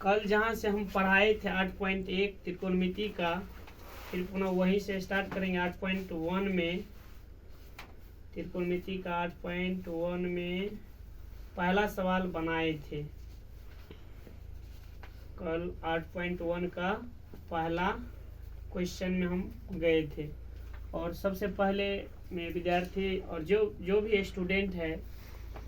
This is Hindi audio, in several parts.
कल जहाँ से हम पढ़ाए थे 8.1 त्रिकोणमिति का, फिर पुनः वहीं से स्टार्ट करेंगे 8.1 में। त्रिकोणमिति का 8.1 में पहला सवाल बनाए थे कल। 8.1 का पहला क्वेश्चन में हम गए थे। और सबसे पहले मैं विद्यार्थी और जो भी स्टूडेंट है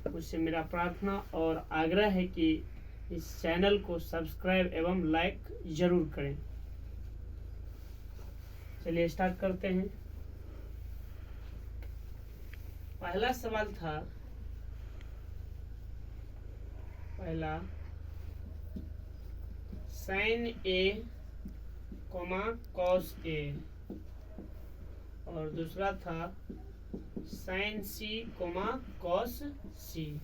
उससे मेरा प्रार्थना और आग्रह है कि इस चैनल को सब्सक्राइब एवं लाइक जरूर करें। चलिए स्टार्ट करते हैं। पहला सवाल था, पहला sign A coma cos A, और दूसरा था साइन सी कोमा कॉस सी।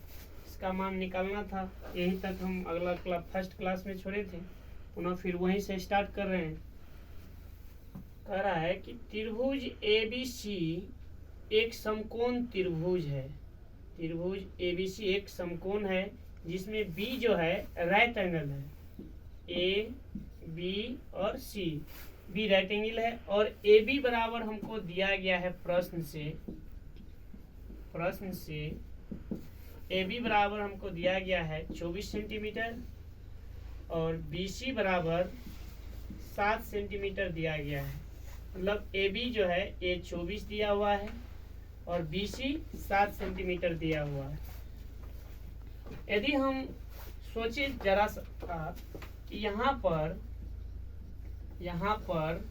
इसका मान निकालना था। यहीं तक हम अगला फर्स्ट क्लास में छोड़े थे, पुनः फिर वहीं से स्टार्ट कर रहे हैं। कह रहा है कि त्रिभुज ABC एक समकोण त्रिभुज है। त्रिभुज ABC एक समकोण है जिसमें B जो है राइट एंगल है। A, B और C, B राइट एंगल है। और AB बराबर हमको दिया गया है प्रश्न से AB बराबर हमको दिया गया है 24 सेंटीमीटर और BC बराबर 7 सेंटीमीटर दिया गया है। मतलब AB जो है A 24 दिया हुआ है और BC 7 सेंटीमीटर दिया हुआ है। यदि हम सोचे जरा सा कि यहाँ पर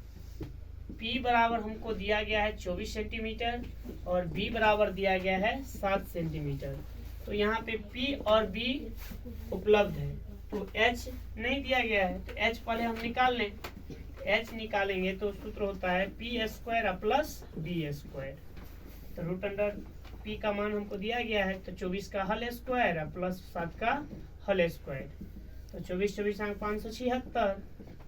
P बराबर हमको दिया गया है 24 सेंटीमीटर और B बराबर दिया गया है 7 सेंटीमीटर, तो यहाँ पे P और B उपलब्ध है, तो H नहीं दिया गया है, तो H पहले हम निकाल लें। H निकालेंगे तो सूत्र होता है P² प्लस B²। तो रूट अंडर P का मान हमको दिया गया है, तो 24 का होल स्क्वायर प्लस 7 का होल स्क्वायर, तो 24 576,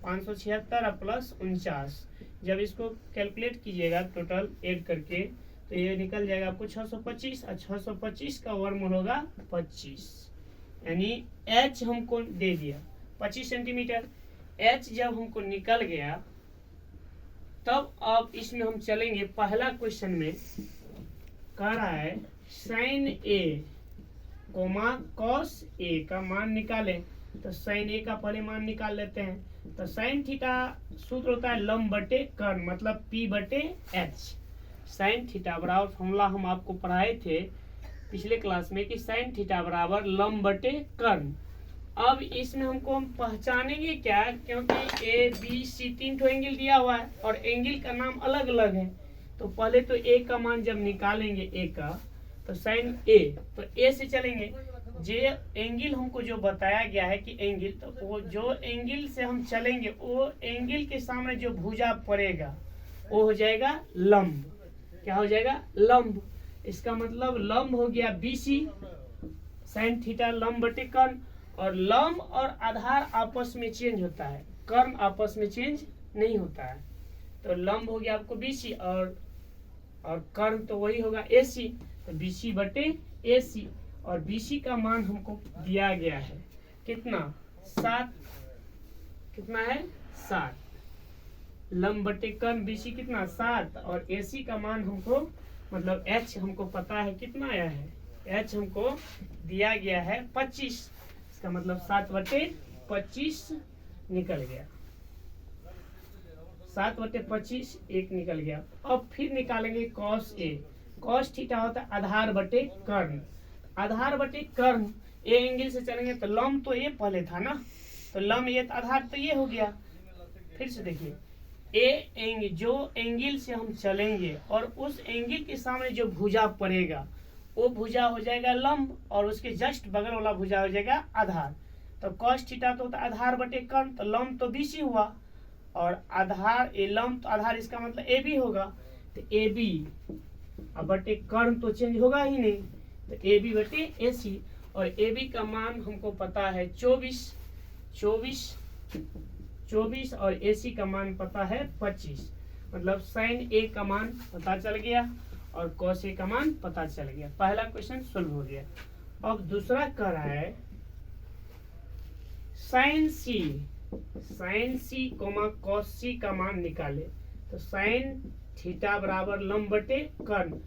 576 प्लस 49। जब इसको कैलकुलेट कीजिएगा टोटल ऐड करके तो ये निकल जाएगा आपको 625, और 625 का वर्गमूल होगा 25, यानी H हमको दे दिया 25 सेंटीमीटर। H जब हमको निकल गया तब अब इसमें हम चलेंगे पहला क्वेश्चन में। कह रहा है sine A comma cos A का मान निकालें, तो साइन A का पहले मान निकाल लेते हैं। तो साइन थीटा सूत्र होता है लंब बटे कर्ण, मतलब P बटे H। साइन थीटा बराबर फॉर्मूला हम आपको पढ़ाए थे पिछले क्लास में कि साइन थीटा बराबर लंब बटे कर्ण। अब इसमें हमको हम पहचानेंगे क्या, क्योंकि ABC 3 ठो एंगल दिया हुआ है और एंगल का नाम अलग अलग है। तो पहले तो A का मान जब निकालेंगे A का, तो साइन A, तो A से चलेंगे। जे एंगल हमको जो बताया गया है कि एंगल, तो वो जो एंगल से हम चलेंगे वो एंगल के सामने जो भुजा पड़ेगा वो हो जाएगा लंब। क्या हो जाएगा? लंब। इसका मतलब लंब हो गया BC, साइन थीटा लंब बटे कर्ण। और लंब और आधार आपस में चेंज होता है, कर्ण आपस में चेंज नहीं होता है। तो लंब हो गया आपको BC और कर्ण तो वही होगा AC, तो BC बटे AC। और BC का मान हमको दिया गया है कितना? 7। कितना है? 7। लंब बटे कर्ण BC कितना? 7। और AC का मान हमको, मतलब H हमको पता है कितना आया है, H हमको दिया गया है 25। इसका मतलब 7 बटे 25 निकल गया। 7 बटे 25 1 निकल गया। अब फिर निकालेंगे कॉस A। कॉस थीटा होता है आधार बटे कर्ण। आधार बटे कर्ण A एंगल से चलेंगे तो लंब तो ये पहले था ना, तो लंब ये आधार तो ये हो गया। फिर से देखिए A एंगल, जो एंगल से हम चलेंगे और उस एंगल के सामने जो भुजा पड़ेगा वो भुजा हो जाएगा लंब, और उसके जस्ट बगल वाला भुजा हो जाएगा आधार। तो कॉस थीटा तो होता है आधार बटे कर्ण, तो लंब तो BC हुआ और आधार ए लंब तो आधार, इसका मतलब AB होगा। तो AB अब बटे कर्ण तो चेंज होगा ही नहीं, तो AB बटे AC। और AB का मान हमको पता है 24 और AC का मान पता है 25। मतलब साइन A का मान पता चल गया और कॉस A का मान पता चल गया। पहला क्वेश्चन सोल्व हो गया। अब दूसरा कह रहा है साइन सी कोमा कॉस सी का मान निकाले। तो साइन थीटा बराबर लंब बटे कर्ण,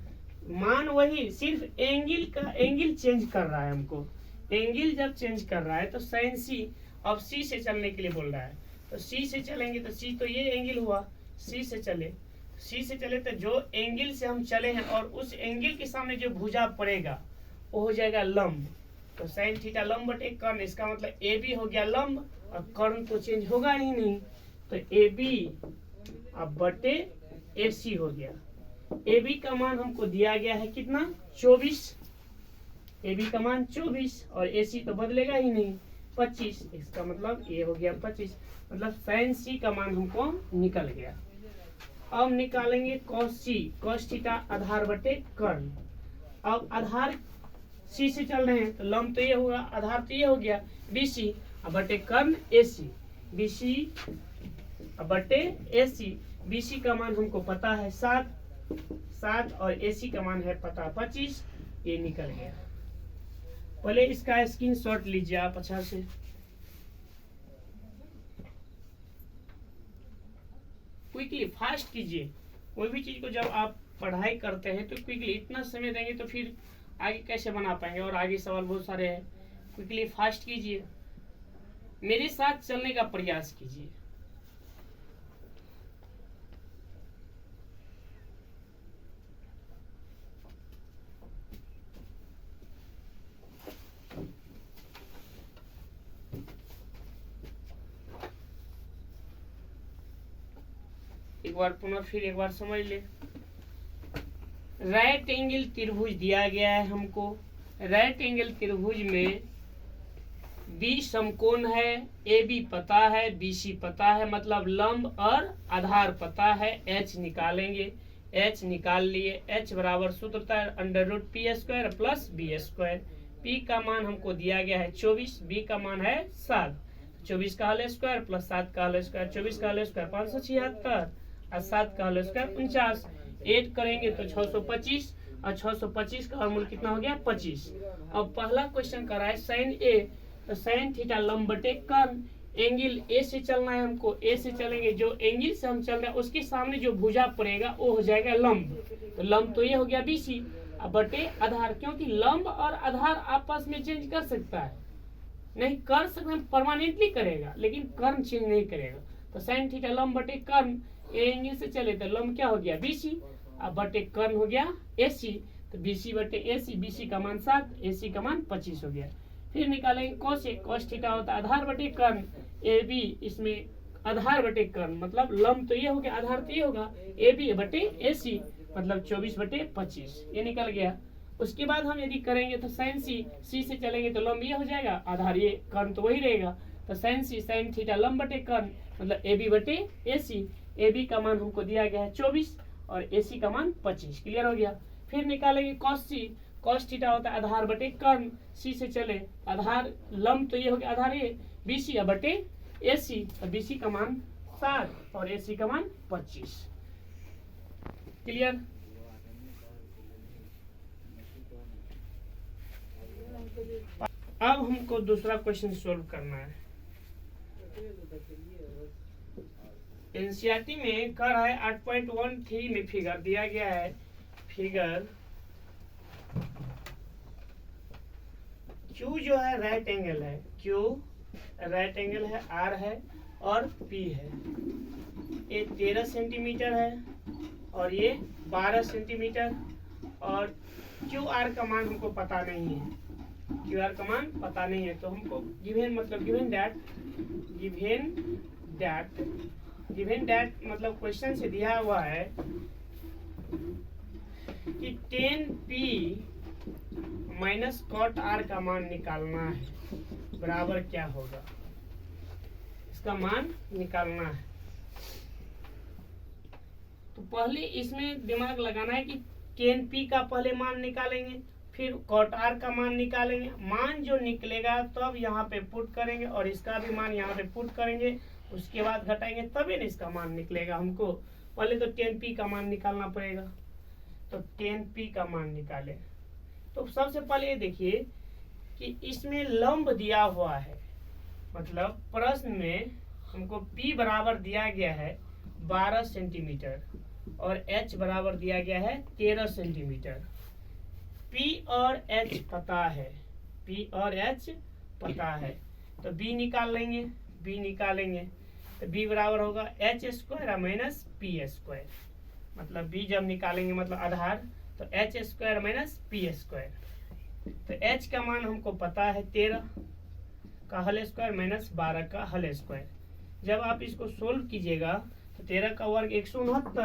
मान वही, सिर्फ एंगल चेंज कर रहा है हमको। एंगल जब चेंज कर रहा है तो साइन सी, अब सी से चलने के लिए बोल रहा है, तो सी से चलेंगे तो सी तो ये एंगल हुआ, सी से चले तो जो एंगल से हम चले हैं और उस एंगल के सामने जो भुजा पड़ेगा वो हो जाएगा लंब। तो साइन थीटा लंब बटे कर्ण, इसका मतलब ए बी हो गया लंब और कर्ण तो चेंज होगा ही नहीं, तो ए बी अब बटे ए सी हो गया। ए बी का मान हमको दिया गया है कितना, 24, ए बी का मान 24 और ए सी तो बदलेगा ही नहीं, 25, इसका मतलब ए हो गया 25, मतलब साइन सी का मान हमको निकल गया। अब निकालेंगे कॉस सी, कॉस थीटा आधार बटे कर्ण। अब आधार सी से चल रहे हैं तो लंब तो ये होगा, आधार तो ये हो गया बी सी बटे कर्ण ए सी, बी सी बटे ए सी। बी सी का मान हमको पता है 7 और ए सी का मान है पता 25, ये निकल गया। पहले इसका स्क्रीनशॉट लीजिए आप अच्छा से। क्विकली फास्ट कीजिए, कोई भी चीज को जब आप पढ़ाई करते हैं तो क्विकली, इतना समय देंगे तो फिर आगे कैसे बना पाएंगे, और आगे सवाल बहुत सारे हैं। क्विकली फास्ट कीजिए, मेरे साथ चलने का प्रयास कीजिए। एक बार पुनः फिर एक बार समझ ले। राइट एंगल त्रिभुज दिया गया है हमको, राइट एंगल त्रिभुज में बी समकोण है, ए बी पता है, बी सी पता है, मतलब लंब और आधार पता है। एच निकालेंगे, एच निकाल लिए, एच बराबर सूत्र होता है √p² प्लस b²। पी का मान हमको दिया गया है 24, बी का मान है 7, 24 का होल स्क्वायर प्लस 7 का होल स्क्वायर, 24 का होल स्क्वायर 576 और 7 का होल स्क्वायर 49, ऐड करेंगे तो 625 और 625 का वर्गमूल कितना हो गया 25। अब पहला क्वेश्चन कर रहा है साइन ए, तो साइन थीटा लंब बटे कर्ण, एंगल ए से चलना है हमको, ए से चलेंगे, जो एंगल से हम चल रहे हैं उसके सामने जो भुजा पड़ेगा वो हो जाएगा लंब, तो लंब तो ये हो गया BC बटे आधार, क्योंकि लंब और आधार आपस में चेंज कर सकता है, नहीं कर सकते परमानेंटली करेगा लेकिन कर्ण चेंज नहीं करेगा। तो साइन थीटा लंब बटे कर्ण, एंगल से चले तो लंब क्या हो गया BC बटे कर्ण हो गया AC, तो BC बटे AC, BC का मान 7, AC का मान 25 हो गया। फिर निकालेंगे cos A, cos थीटा होता है आधार बटे कर्ण, AB इसमें आधार बटे कर्ण, मतलब लंब तो ये हो गया, आधार तो ये होगा, AB बटे AC मतलब 24 बटे 25, ये निकल गया। उसके बाद हम यदि करेंगे तो साइन सी से चलेंगे तो लंब ये हो जाएगा, आधार ये, कर्ण तो वही रहेगा, तो साइन थीटा लंब बटे कर्ण मतलब AB बटे AC, AB का मान हमको दिया गया है 24 और AC का मान 25, क्लियर हो गया। फिर निकालेंगे cos थीटा होता है आधार बटे कर्ण, सी से चले आधार, लंब तो ये हो गया, आधार ये BC बटे AC, तो BC का मान 7 और AC का मान 25, क्लियर। अब हमको दूसरा क्वेश्चन सोल्व करना है। एनसीईआरटी में कर रहा है 8.13 में फिगर दिया गया है, फिगर Q जो है राइट एंगल है, Q राइट एंगल है, R है और P है। ये 13 सेंटीमीटर है और ये 12 सेंटीमीटर, और QR का मान हमको पता नहीं है, QR का मान पता नहीं है, तो हमको गिवन दैट मतलब क्वेश्चन से दिया हुआ है कि 10P माइनस cot R का मान निकालना है, बराबर क्या होगा, इसका मान निकालना है। तो पहले इसमें दिमाग लगाना है कि 10P का पहले मान निकालेंगे, फिर cot R का मान निकालेंगे, मान जो निकलेगा तब यहाँ पे पुट करेंगे और इसका भी मान यहाँ पे पुट करेंगे, उसके बाद घटाएंगे तभी ना इसका मान निकलेगा। हमको पहले तो 10P का मान निकालना पड़ेगा, तो 10P का मान निकाले। तो सबसे पहले ये देखिए कि इसमें लंब दिया हुआ है, मतलब प्रश्न में हमको P बराबर दिया गया है 12 सेंटीमीटर और H बराबर दिया गया है 13 सेंटीमीटर। P और H पता है, P और H पता है, तो B निकाल लेंगे। B निकालेंगे तो B बराबर होगा H square minus P square. मतलब B जब निकालेंगे मतलब आधार, तो H square minus P square. तो H का मान हमको पता है 13 का होल स्क्वायर माइनस 12 का होल स्क्वायर। जब आप इसको सोल्व कीजिएगा तो 13 का वर्ग 169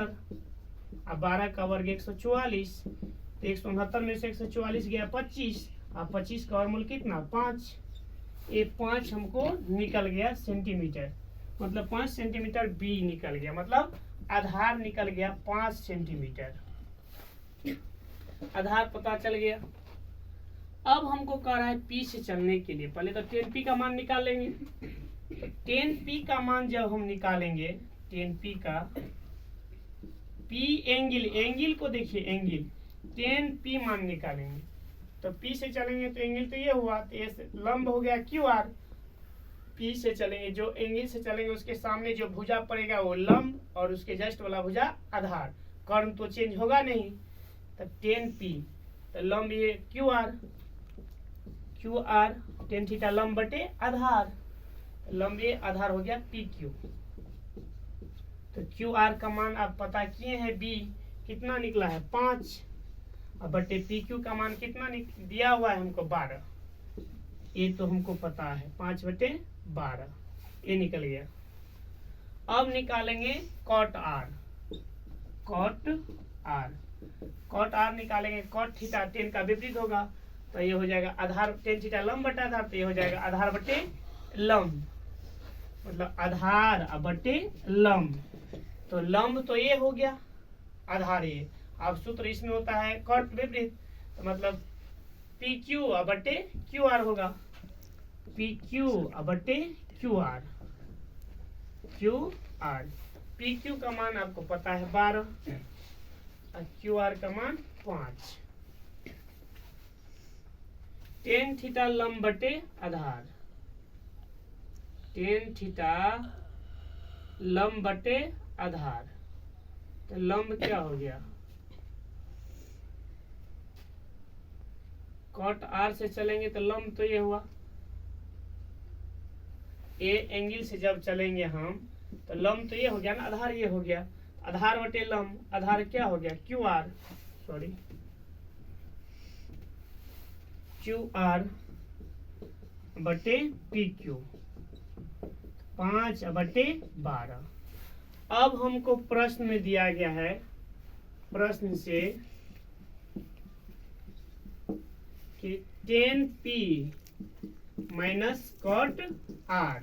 और 12 का वर्ग 144। तो 169 में से 144 गया 25 और 25 का वर्गमूल कितना 5। ये 5 हमको निकल गया सेंटीमीटर, मतलब 5 सेंटीमीटर बी निकल गया, मतलब आधार निकल गया 5 सेंटीमीटर। आधार पता चल गया। अब हमको कह रहा है पी से चलने के लिए पहले तो 10p का मान निकाल लेंगे। 10p का मान जब हम निकालेंगे 10p का p एंगल को देखिए, एंगल 10p मान निकालेंगे तो p से चलेंगे तो एंगल तो ये हुआ, तो ये लंब हो गया QR। p से चलेंगे, जो एंगल से चलेंगे उसके सामने जो भुजा पड़ेगा वो लंब और उसके जस्ट वाला भुजा आधार। कर्ण तो चेंज होगा नहीं, तो 10p तो लंब ये QR 10 थीटा लंब बटे आधार, लंब ये आधार हो गया PQ। तो QR का मान आप पता किए हैं B कितना निकला है 5 और बटे PQ का मान कितना दिया हुआ है हमको 12। ये तो हमको पता है 5 बटे 12, ये निकल गया। अब निकालेंगे cot R। cot R निकालेंगे, cot थीटा 10 का विपरीत होगा तो ये हो जाएगा आधार 10 थीटा लंब बटा आधार, तो ये हो जाएगा आधार बटे लंब, मतलब आधार बटे लंब। तो लंब तो ये हो गया, आधार ये। अब सूत्र इसमें होता है cot विपरीत, तो मतलब PQ बटे QR होगा, PQ बटे QR। PQ का मान आपको पता है 12 और QR का मान 5। 10 थीटा लंब बटे आधार, 10 थीटा लंब बटे आधार, तो लंब क्या हो गया cot R से चलेंगे तो लंब तो ये हुआ, ए एंगल से जब चलेंगे हम तो लंब तो ये हो गया ना, आधार ये हो गया, आधार बटे लंब, आधार क्या हो गया QR बटे PQ 5 बटे 12। अब हमको प्रश्न में दिया गया है, प्रश्न से कि 10p माइनस cot R,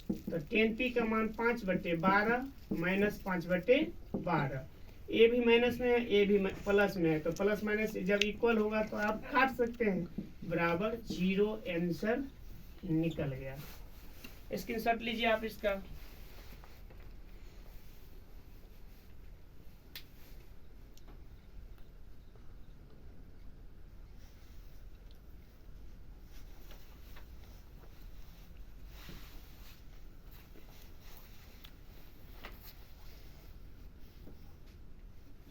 तो 10p का मान 5 बटे 12 माइनस 5 बटे 12। ए भी माइनस में है, ए भी प्लस में है, तो प्लस माइनस जब इक्वल होगा तो आप काट सकते हैं, बराबर 0 आंसर निकल गया। स्क्रीनशॉट लीजिए आप इसका।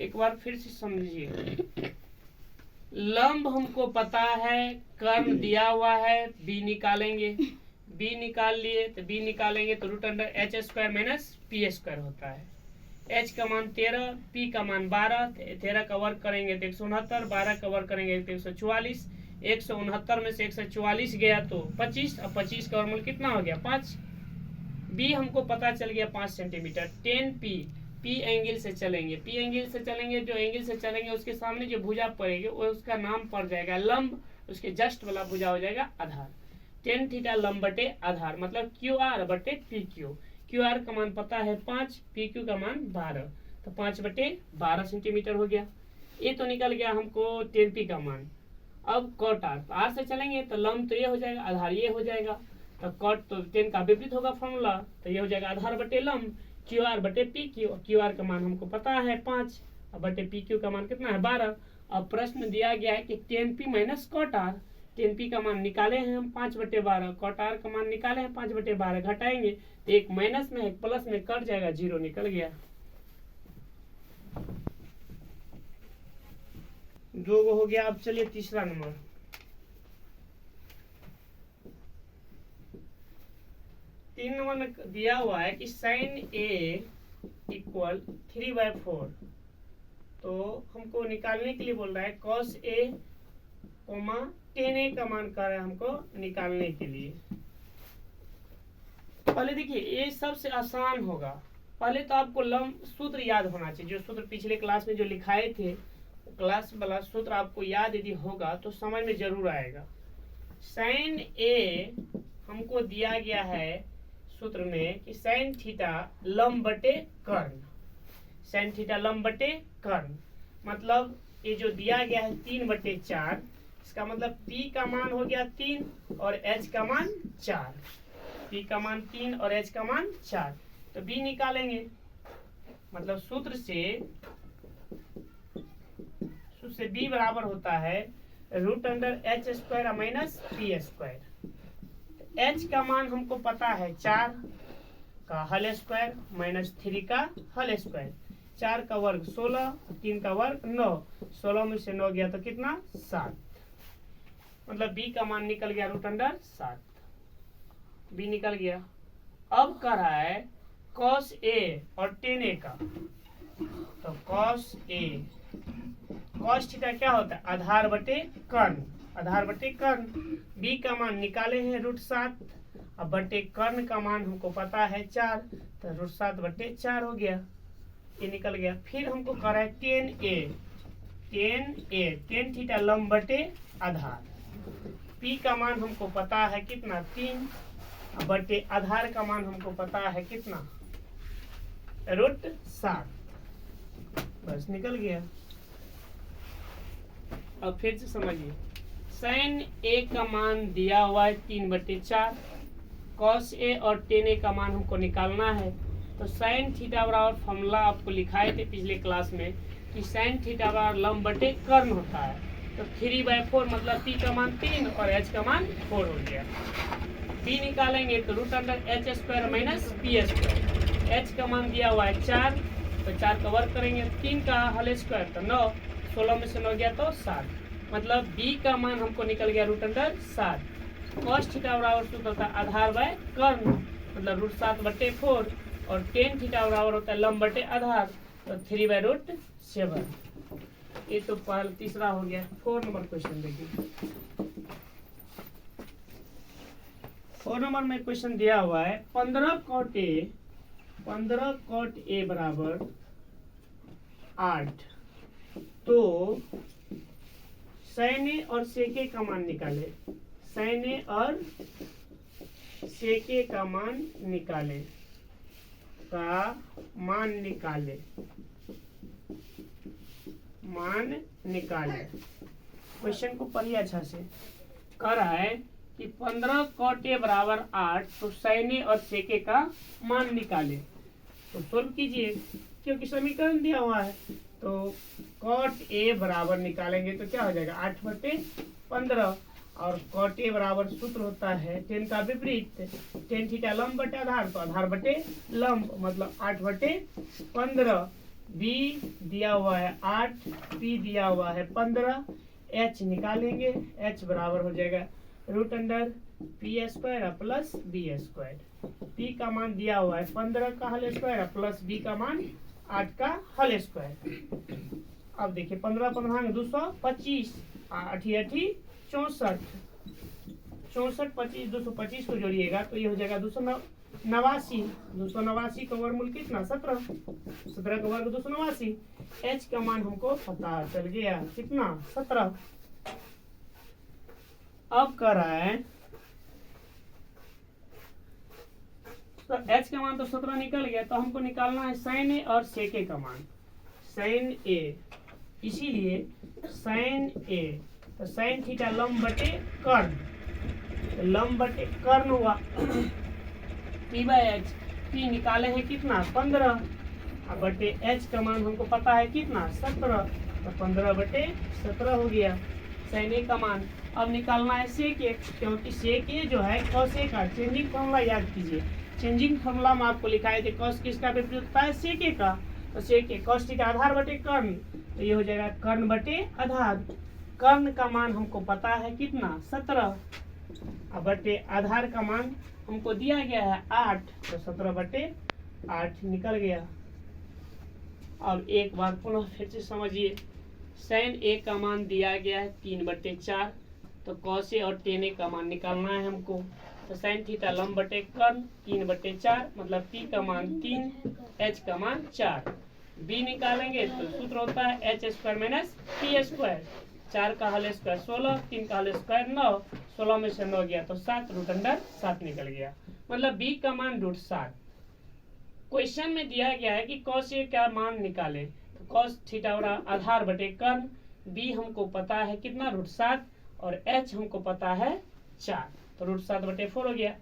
एक बार फिर से समझिए, लंब हमको पता है, कर्ण दिया हुआ है, बी निकालेंगे, बी निकाल लिए तो बी निकालेंगे तो root under H square minus P square होता है। एच का मान 13, पी का मान 12, 13 का वर्ग करेंगे तो 169, 12 का वर्ग करेंगे तो 144, 169 में से 144 गया तो 25 और 25 का वर्गमूल कितना हो गया 5। बी हमको पता चल गया 5 सेंटीमीटर। 10p पी एंगल से चलेंगे, पी एंगल से चलेंगे, जो एंगल से चलेंगे उसके सामने जो भुजा पड़ेगी वो उसका नाम पड़ जाएगा लंब, उसके जस्ट वाला भुजा हो जाएगा आधार। 10 थीटा लंब बटे आधार, मतलब QR बटे PQ। QR का मान पता है 5, PQ का मान 12, तो 5 बटे 12 सेंटीमीटर हो गया। ये तो निकल गया हमको 10p का मान। अब cot R, तो R से चलेंगे तो लंब तो ये हो जाएगा, आधार ये हो जाएगा, तो cot तो 10 का विपरीत होगा फॉर्मूला, तो ये हो जाएगा आधार बटे लंब, QR बटे PQ। QR का मान हमको पता है 5 और बटे PQ का मान कितना है 12। अब प्रश्न दिया गया है कि 10p minus cot R, ten P का मान निकाले हैं हम 5/12, कॉट आर का मान निकाले हैं 5/12, घटाएंगे तो एक माइनस में एक प्लस में कट जाएगा, 0 निकल गया। 2 हो गया। अब चलिए तीसरा नंबर। तीन नंबर में दिया हुआ है कि साइन ए इक्वल 3/4, तो हमको निकालने के लिए बोल रहा है कॉस ए कोमा टेन ए का मान कर रहा है हमको निकालने के लिए। पहले देखिए ये सबसे आसान होगा। पहले तो आपको लंब सूत्र याद होना चाहिए, जो सूत्र पिछले क्लास में जो लिखाए थे क्लास वाला सूत्र आपको याद यदि होगा तो समझ में जरूर आएगा। साइन ए हमको दिया गया है सूत्र में कि साइन थीटा लंब बटे कर्ण, साइन थीटा लंब बटे कर्ण, मतलब ये जो दिया गया है 3/4, इसका मतलब P का मान हो गया 3 और H का मान 4, P का मान 3 और H का मान 4, तो B निकालेंगे। मतलब सूत्र से B बराबर होता है √h² माइनस p²। H का मान हमको पता है 4 का होल स्क्वायर माइनस 3 का होल स्क्वायर, 4 का वर्ग 16, 3 का वर्ग 9, 16 में से 9 गया तो कितना 7, मतलब B का मान निकल गया √7, B निकल गया। अब कर रहा है cos A और tan A का, तो cos A cos थीटा क्या होता है आधार बटे कर्ण, आधार बटे कर्ण, B का मान निकाले हैं √7, अब बटे कर्ण का मान हमको पता है 4, तो √7/4 हो गया, ये निकल गया। फिर हमको कर रहा है tan A tan थीटा लंब बटे आधार, P का मान हमको पता है कितना 3, बटे आधार का मान हमको पता है कितना √7, बस निकल गया। अब फिर से समझिए, साइन ए का मान दिया हुआ है 3/4, कॉस ए और टेन ए का मान हमको निकालना है, तो साइन थीटा बराबर फॉर्मूला आपको लिखाए थे पिछले क्लास में कि साइन थीटा बराबर लंब बटे कर्ण होता है, तो 3/4 मतलब P का मान 3 और H का मान 4 हो गया। B निकालेंगे तो √h² माइनस p², H का मान दिया हुआ है 4, तो 4 का वर्ग करेंगे, 3 का होल स्क्वायर तो 9, 16 में से 9 गया तो 7, मतलब B का मान हमको निकल गया √7। cos थीटा बराबर सूत्र होता है आधार बाय कर्ण, मतलब √7/4, और tan थीटा बराबर होता है लंब बटे आधार, तो 3/7। ये तो पहला तीसरा हो गया। 4 नंबर क्वेश्चन देखिए। 4 नंबर में क्वेश्चन दिया हुआ है 15 cot A बराबर 8, तो sin A और sec A का मान निकाले, sin A और sec A का मान निकाले, मान निकाले। क्वेश्चन को पढ़िए अच्छा से। कह रहा है कि 15 cot A बराबर 8, तो sin A और sec A का मान निकाले, तो सोल्व कीजिए क्योंकि समीकरण दिया हुआ है। तो cot A बराबर निकालेंगे तो क्या हो जाएगा 8/15, और cot A बराबर सूत्र होता है tan का विपरीत, tan थीटा लंब बटे आधार, तो आधार बटे लंब, मतलब 8/15। B दिया हुआ है 8, P दिया हुआ है 15, H निकालेंगे, H बराबर हो जाएगा √p² प्लस b²। P का मान दिया हुआ है 15 का होल स्क्वायर प्लस B का मान 8 का होल स्क्वायर। अब देखिए 15 225, 8 64, 25 225 को जोड़िएगा तो ये हो जाएगा 289। 289 का वर्गमूल कितना 17, 17 का वर्ग 289। H का मान हमको पता चल गया कितना 17। अब कर रहा है तो H का मान तो 17 निकल गया, तो हमको निकालना है sin A और sec A का मान। sin A, इसीलिए sin A, तो sin थीटा लंब बटे कर्ण, तो लंब बटे कर्ण हुआ P/H। P निकाले हैं कितना 15, बटे H का मान हमको पता है कितना 17, तो 15/17 हो गया। sin a का मान। अब निकालना है sec a, क्योंकि sec a जो है cos a का चेंजिंग फॉर्मूला याद कीजिए। चेंजिंग फॉर्मूला में आपको लिखा है cos किसका विपरीत होता है, sec a का। तो sec a cos थीटा आधार बटे कर्ण, तो ये हो जाएगा कर्ण बटे आधार। कर्ण का मान हमको पता है कितना, 17, बटे आधार का मान हमको दिया गया है 8, तो 17 बटे 8 निकल गया। अब एक बार पुनः फिर से समझिए, sin a का मान दिया गया है 3/4, तो cos a और tan a का मान निकालना है हमको। तो sin थीटा लंब बटे कर्ण 3/4, मतलब p का मान 3, h का मान 4। b निकालेंगे तो सूत्र होता है h² माइनस p²। 4 का होल स्क्वायर 16, 3 का होल स्क्वायर 9, 16 में से 9 गया तो 7, √7 निकल गया, मतलब b का मान √7। क्वेश्चन में दिया गया है कि cos a का मान निकाले, तो cos थीटा आधार बटे कर्ण, b हमको पता है कितना, √7, और h हमको पता है 4, तो √7 बटे 4 हो गया।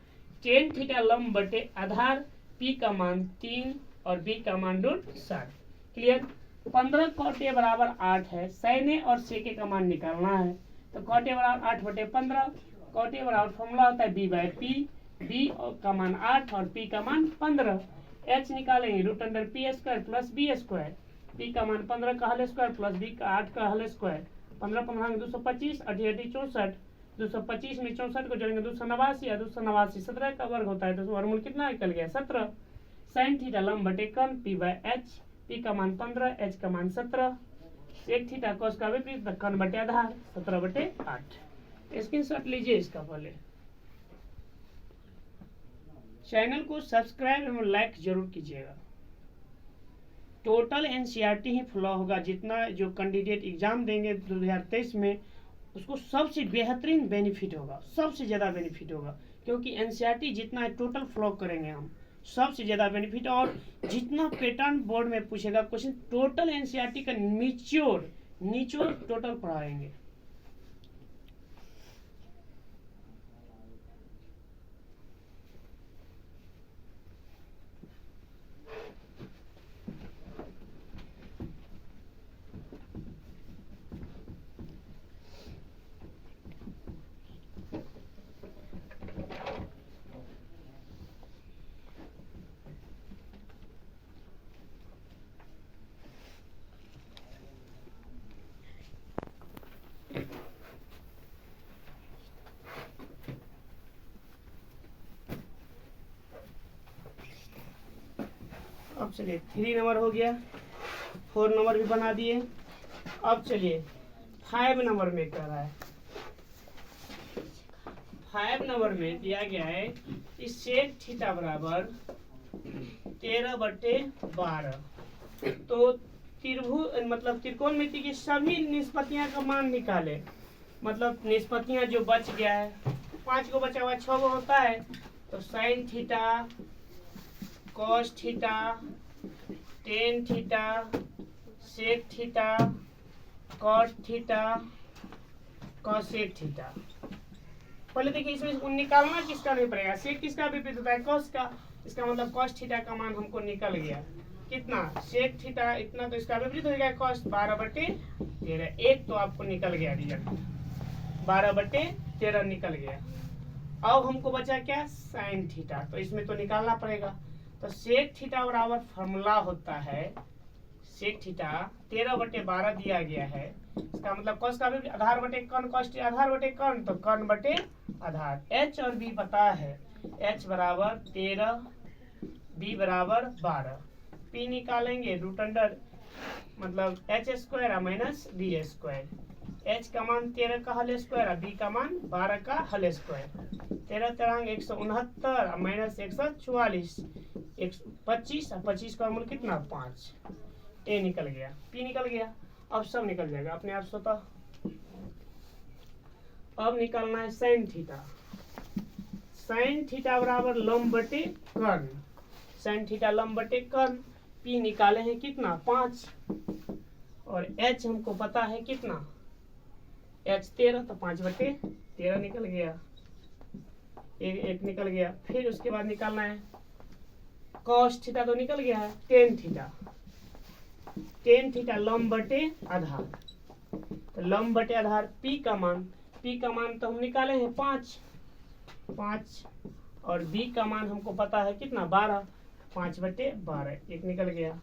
tan थीटा लंब बटे आधार, p का मान 3 और b का मान √7। क्लियर। 15 cot a बराबर 8 है, sin a और sec a का मान निकालना है। तो cot a बराबर 8 बटे 15, cot a बराबर फॉर्मूला होता है b/p, b का मान 8 और p का मान 15। h निकालेंगे √p² प्लस b², p का मान 15 का होल स्क्वायर प्लस b का 8 का होल स्क्वायर, 15 15 में 225, 8 64, 225 में 64 को जोड़ेंगे 289, 289 17 का वर्ग होता है, तो वर्गमूल कितना निकल गया, 17। sin थीटा लंब बटे कर्ण p/h, p का मान 15, h का मान 17, sec थीटा cos का विपरीत कर्ण बटे आधार 17/8। स्क्रीनशॉट लीजिए इसका पहले। चैनल को सब्सक्राइब एवं लाइक जरूर कीजिएगा। टोटल एनसीईआरटी ही फ्लो होगा, जितना जो कैंडिडेट एग्जाम देंगे 2023 में उसको सबसे बेहतरीन बेनिफिट होगा, सबसे ज़्यादा बेनिफिट होगा, क्योंकि एनसीईआरटी जितना है टोटल फ्लो करेंगे हम, सबसे ज़्यादा बेनिफिट। और जितना पैटर्न बोर्ड में पूछेगा क्वेश्चन, टोटल एनसीईआरटी का निचोड़ टोटल पढ़ाएंगे। अब चलिए 3 नंबर हो गया, 4 नंबर भी बना दिए। अब चलिए 5 नंबर में कर रहा है। 5 नंबर में दिया गया है कि sec थीटा बराबर 13/12, तो त्रिभुज मतलब त्रिकोणमिति की सभी निष्पत्तियां का मान निकाले। मतलब निष्पत्तियां जो बच गया है, 5 को बचा हुआ 6 को होता है, तो sin theta, cos theta, tan theta, sec theta, cot theta, cosec theta. पहले देखिए इसमें निकालना किसका नहीं पड़ेगा, sec किसका विपरीत होता है, cos का, इसका मतलब cos थीटा का मान हमको निकल गया कितना, sec थीटा इतना, तो इसका विपरीत हो गया cos 12/13, एक तो आपको निकल गया रिजल्ट, 12/13 निकल गया। अब हमको बचा क्या, sin थीटा, तो इसमें तो निकालना पड़ेगा। तो sec थीटा बराबर फॉर्मूला होता है, sec थीटा 13/12 दिया गया है, इसका मतलब cos का भी आधार बटे कर्ण, cos आधार बटे कर्ण, तो कर्ण बटे आधार। h और b पता है, h बराबर 13, b बराबर 12, p निकालेंगे √, मतलब h² माइनस b², h का मान 13 का होल स्क्वायर, b का मान 12 का होल स्क्वायर, 13 13 169 माइनस 144, 25, 25 का मूल कितना 5, a निकल गया, p निकल गया। अब सब निकल जाएगा अपने आप स्वतः। अब निकालना है sin थीटा। sin थीटा बराबर लंब बटे कर्ण, sin थीटा लंब बटे कर्ण, p निकाले हैं कितना 5, और h हमको पता है कितना, h 13, तो 5/13 निकल गया, एक निकल गया। फिर उसके बाद निकालना है cos थीटा, तो निकल गया है tan थीटा, tan थीटा लंब बटे आधार, तो लंब बटे आधार पी का मान तो हम निकाले हैं 5 और बी का मान हमको पता है कितना 12, 5/12 एक निकल गया।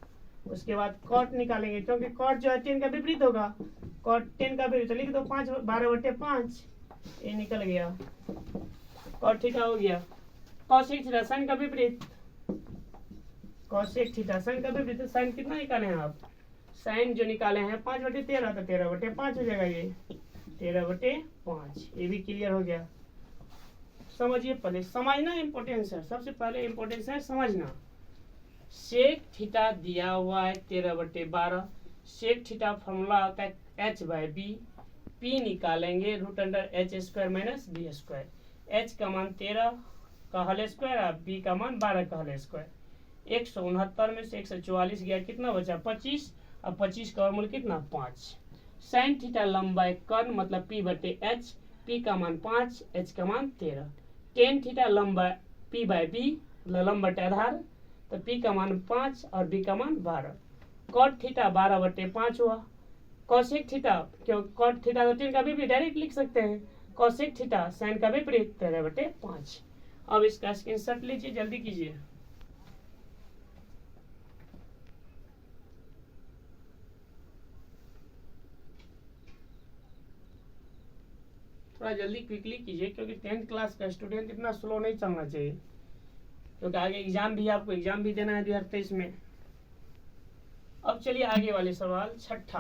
उसके बाद कॉट निकालेंगे क्योंकि कॉट जो है 10 का विपरीत होगा, कॉट 10 का विपरीत, लिख दो 12/5 ये निकल गया। कॉट थीटा हो गया। कॉसेक थीटा साइन का विपरीत, कॉसेक थीटा साइन का विपरीत, साइन कितना निकाले हैं आप, साइन जो निकाले हैं 5/13 तो 13/5 हो जाएगा, ये 13/5। ये भी क्लियर हो गया। समझिए, पहले समझना इम्पोर्टेंस है, सबसे पहले इम्पोर्टेंस है समझना। सेक थीटा दिया हुआ है 13/12, सेक थीटा फॉर्मूला होता है h/b, p निकालेंगे √h² - b², h का मान 13 का होल स्क्वायर और b का मान 12 का होल स्क्वायर। 169 में से 144 गया, कितना बचा 25, अब 25 का वर्गमूल कितना 5। साइन थीटा लंबाई कर्ण मतलब p/h, p का मान 5, h का मान 13। टेन थीटा लंबाई p/b लंब बटे आधार, तो p का मान 5 और b का मान 12। कॉट थीटा 12/5 हुआ। कॉसेक थीटा, क्यों कॉट थीटा तो 10 का विपरीत डायरेक्ट लिख सकते हैं, कॉसेक थीटा साइन का विपरीत 13/5। अब इसका स्क्रीनशॉट लीजिए, जल्दी कीजिए। थोड़ा जल्दी क्विकली कीजिए क्योंकि 10th क्लास का स्टूडेंट इतना स्लो नहीं चलना चाहिए, क्योंकि आगे एग्जाम भी, आपको एग्जाम भी देना है 2023 में। अब चलिए आगे वाले सवाल, छठा।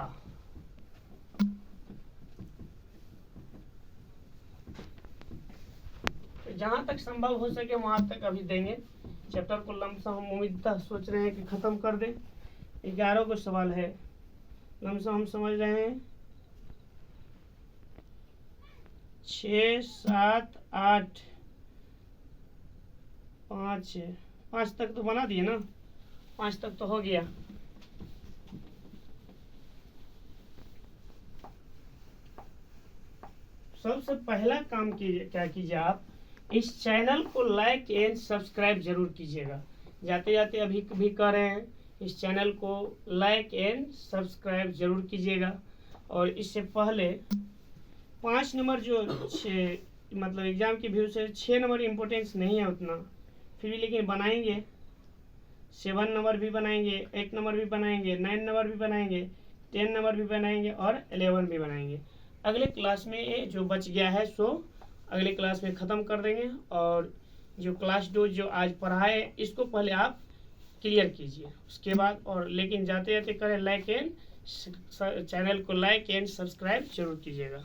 तो जहां तक संभव हो सके वहां तक अभी देंगे चैप्टर को, लमसम हम उम्मीदतः सोच रहे हैं कि खत्म कर दें। 11 को सवाल है, लमसम हम समझ रहे हैं 6, 7, 8, 5 तक तो बना दिए ना, 5 तक तो हो गया। सबसे पहला काम कीजिए, क्या कीजिए आप इस चैनल को लाइक एंड सब्सक्राइब जरूर कीजिएगा। जाते जाते अभी भी कह रहे हैं, इस चैनल को लाइक एंड सब्सक्राइब जरूर कीजिएगा। और इससे पहले 5 नंबर जो 6 मतलब एग्जाम की व्यू से 6 नंबर इम्पोर्टेंस नहीं है उतना, फिर भी लेकिन बनाएंगे। 7 नंबर भी बनाएंगे, 8 नंबर भी बनाएंगे, 9 नंबर भी बनाएंगे, 10 नंबर भी बनाएंगे और 11 भी बनाएंगे। अगले क्लास में ये जो बच गया है सो अगले क्लास में ख़त्म कर देंगे। और जो क्लास 2 जो आज पढ़ाए इसको पहले आप क्लियर कीजिए, उसके बाद और लेकिन जाते जाते करें लाइक एंड चैनल को लाइक एंड सब्सक्राइब जरूर कीजिएगा।